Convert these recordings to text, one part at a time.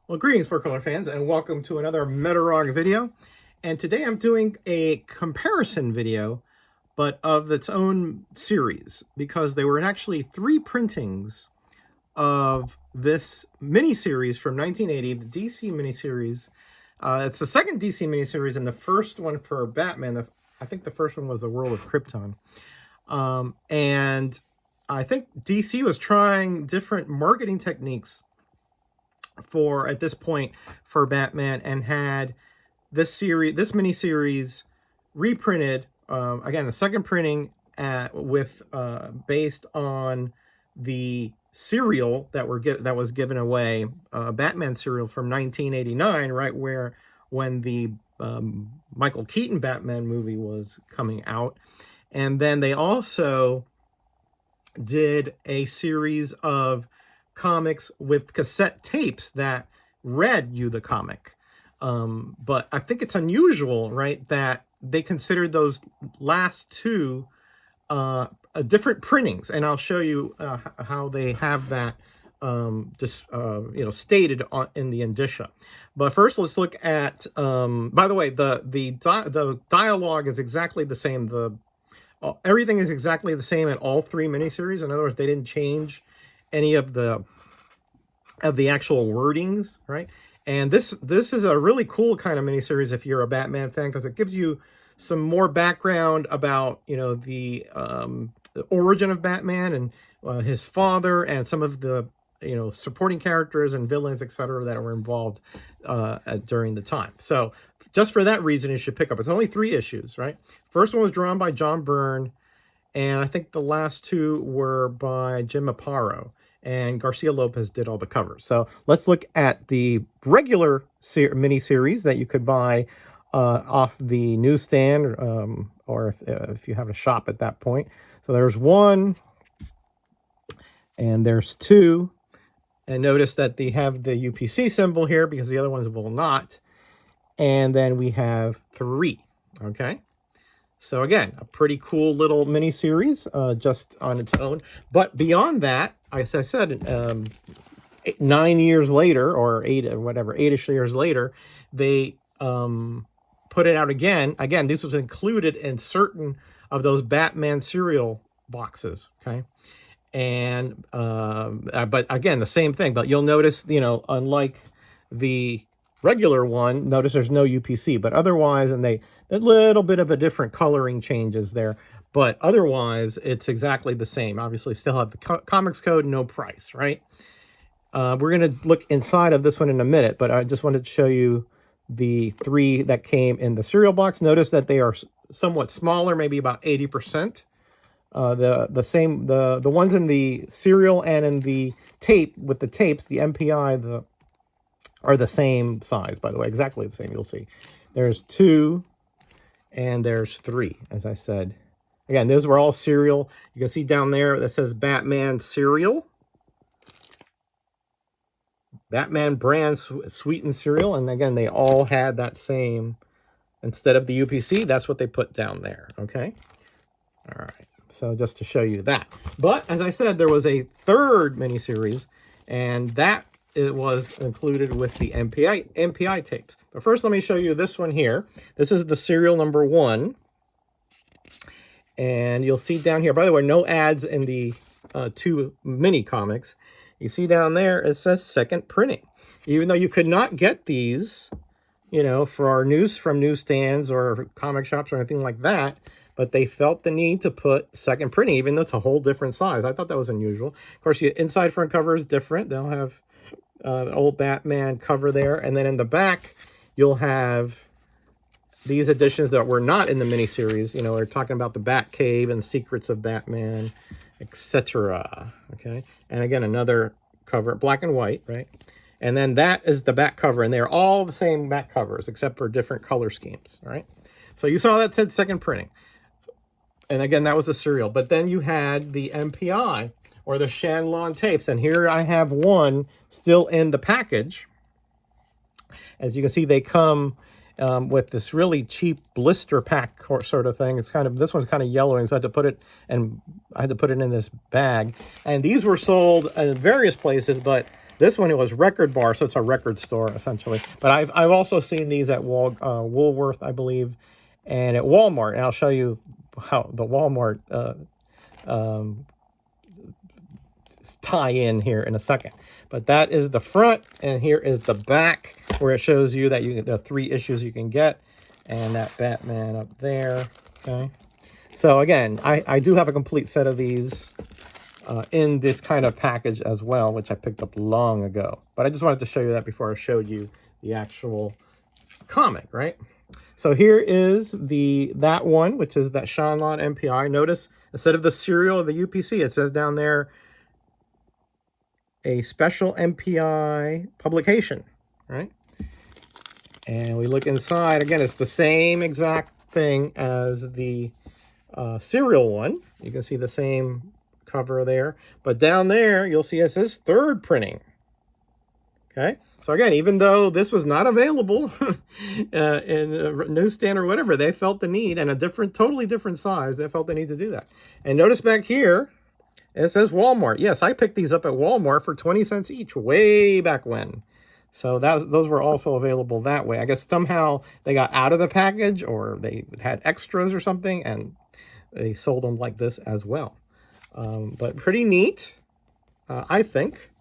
Well, greetings, Four Color fans, and welcome to another Metarog video. And today I'm doing a comparison video, but of its own series, because there were actually 3 printings of this miniseries from 1980, the DC miniseries. It's the second DC miniseries, and the first one for Batman. I think the first one was The World of Krypton. And I think DC was trying different marketing techniques at this point for Batman, and had this miniseries reprinted again, a second printing based on the serial that was given away, Batman serial from 1989, right when the Michael Keaton Batman movie was coming out. And then they also did a series of comics with cassette tapes that read you the comic. But I think it's unusual, right, that they considered those last two different printings, and I'll show you how they have that stated in the indicia. But first, let's look at. By the way, the dialogue is exactly the same. Everything is exactly the same in all 3 miniseries. In other words, they didn't change any of the actual wordings, right? And this is a really cool kind of miniseries if you're a Batman fan, because it gives you some more background about the origin of Batman and his father, and some of the supporting characters and villains, etc., that were involved during the time. So just for that reason, you should pick up. It's only 3 issues, right? First one was drawn by John Byrne, and I think the last 2 were by Jim Aparo, and Garcia Lopez did all the covers. So let's look at the regular miniseries that you could buy off the newsstand, or if you have a shop at that point. So there's 1, and there's 2, and notice that they have the UPC symbol here because the other ones will not. And then we have 3. Okay. So again, a pretty cool little mini series, just on its own. But beyond that, as I said, 9 years later, or 8-ish years later, they put it out again. Again, this was included in certain of those Batman cereal boxes. Okay. And but again, the same thing. But you'll notice, unlike the regular one, notice there's no UPC, but otherwise, and a little bit of a different coloring changes there, but otherwise it's exactly the same. Obviously still have the comics code, no price, right? We're going to look inside of this one in a minute, but I just wanted to show you the 3 that came in the cereal box. Notice that they are somewhat smaller, maybe about 80%. The ones in the cereal and in the tape, with the tapes, the MPI, are the same size, by the way, exactly the same. You'll see there's 2 and there's 3, as I said. Again, those were all cereal. You can see down there that says Batman cereal, Batman brand sweetened cereal, and again, they all had that same, instead of the UPC, that's what they put down there. Okay. All right. So just to show you that. But as I said, there was a 3rd miniseries, and that it was included with the MPI tapes. But first, let me show you this one here. This is the serial number 1. And you'll see down here, by the way, no ads in the 2 mini comics. You see down there, it says second printing. Even though you could not get these, for our from newsstands or comic shops or anything like that, but they felt the need to put second printing, even though it's a whole different size. I thought that was unusual. Of course, your inside front cover is different. They'll have an old Batman cover there, and then in the back you'll have these editions that were not in the miniseries. They're talking about the Batcave and Secrets of Batman, etc. Okay, and again, another cover, black and white, right? And then that is the back cover, and they're all the same back covers except for different color schemes. All right, so you saw that said second printing, and again, that was the serial. But then you had the MPI, or the Shanlon tapes. And here I have one still in the package. As you can see, they come with this really cheap blister pack sort of thing. It's this one's kind of yellowing, so I had to put it in this bag. And these were sold in various places, but This one, it was Record Bar, so it's a record store essentially. But I've also seen these at Woolworth, I believe, and at Walmart. And I'll show you how the Walmart tie in here in a second. But that is the front, and here is the back, where it shows you that the 3 issues you can get, and that Batman up there. Okay, so again, I do have a complete set of these in this kind of package as well, which I picked up long ago. But I just wanted to show you that before I showed you the actual comic, right? So here is that one, which is that Shanlon MPI. Notice instead of the serial of the UPC, it says down there a special MPI publication, right? And we look inside. Again, it's the same exact thing as the serial one. You can see the same cover there. But down there, you'll see it says 3rd printing. Okay? So again, even though this was not available in a newsstand or whatever, they felt the need, and a totally different size, they felt the need to do that. And notice back here, it says Walmart. Yes, I picked these up at Walmart for 20 cents each way back when. So those were also available that way. I guess somehow they got out of the package, or they had extras or something, and they sold them like this as well. But pretty neat, I think.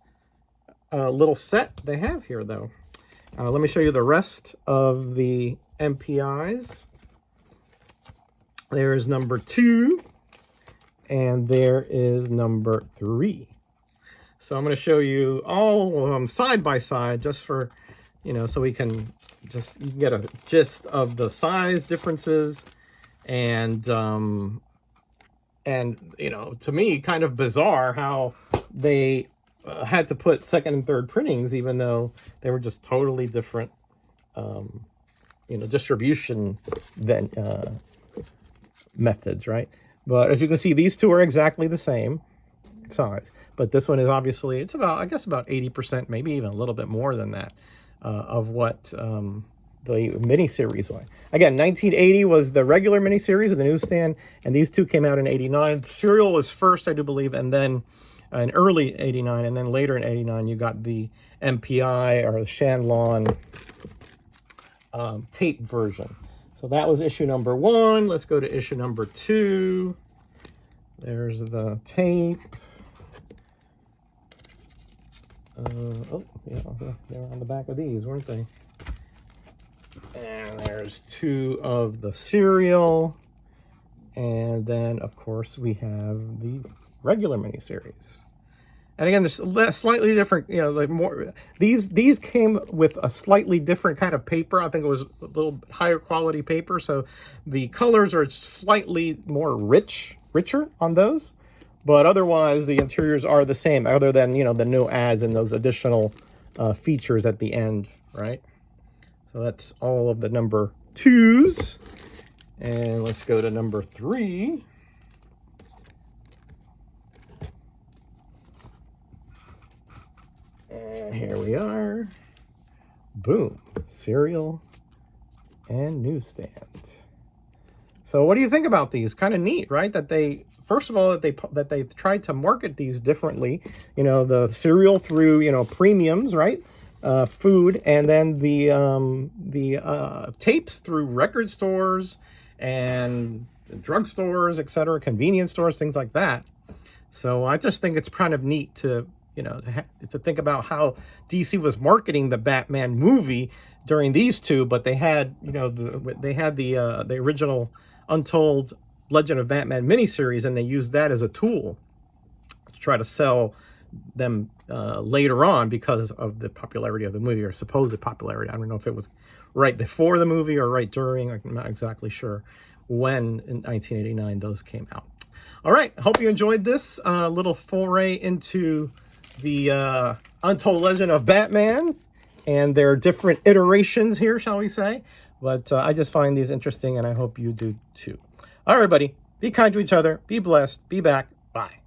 Little set they have here, though. Let me show you the rest of the MPIs. There is number 2. And there is number 3. So I'm going to show you all of them side by side, just for, so we can you can get a gist of the size differences. And to me, kind of bizarre how they had to put 2nd and 3rd printings, even though they were just totally different, distribution methods, right? But as you can see, these 2 are exactly the same size. But this one is obviously, it's about, I guess, about 80%, maybe even a little bit more than that, of what the miniseries was. Again, 1980 was the regular miniseries of the newsstand, and these 2 came out in 89. Serial was first, I do believe, and then in early 89, and then later in 89, you got the MPI, or the Shanlon tape version. So that was issue number 1. Let's go to issue number 2. There's the tape. Oh, yeah, they were on the back of these, weren't they? And there's 2 of the serial. And then, of course, we have the regular miniseries. And again, there's slightly different, like more. These came with a slightly different kind of paper. I think it was a little higher quality paper, so the colors are slightly more richer on those. But otherwise, the interiors are the same, other than the no ads and those additional features at the end, right? So that's all of the number 2s, and let's go to number 3. And here we are. Boom. Serial and newsstand. So what do you think about these? Kind of neat, right? That they, first of all, that they tried to market these differently. The serial through, premiums, right? Food, and then the tapes through record stores and drugstores, etc., convenience stores, things like that. So I just think it's kind of neat to to think about how DC was marketing the Batman movie during these 2, but they had, the original Untold Legend of Batman miniseries, and they used that as a tool to try to sell them later on because of the popularity of the movie, or supposed popularity. I don't know if it was right before the movie or right during. I'm not exactly sure when in 1989 those came out. All right, hope you enjoyed this little foray into the Untold Legend of Batman, and there are different iterations here, shall we say. But I just find these interesting, and I hope you do too. All right, everybody, be kind to each other, be blessed, be back, bye.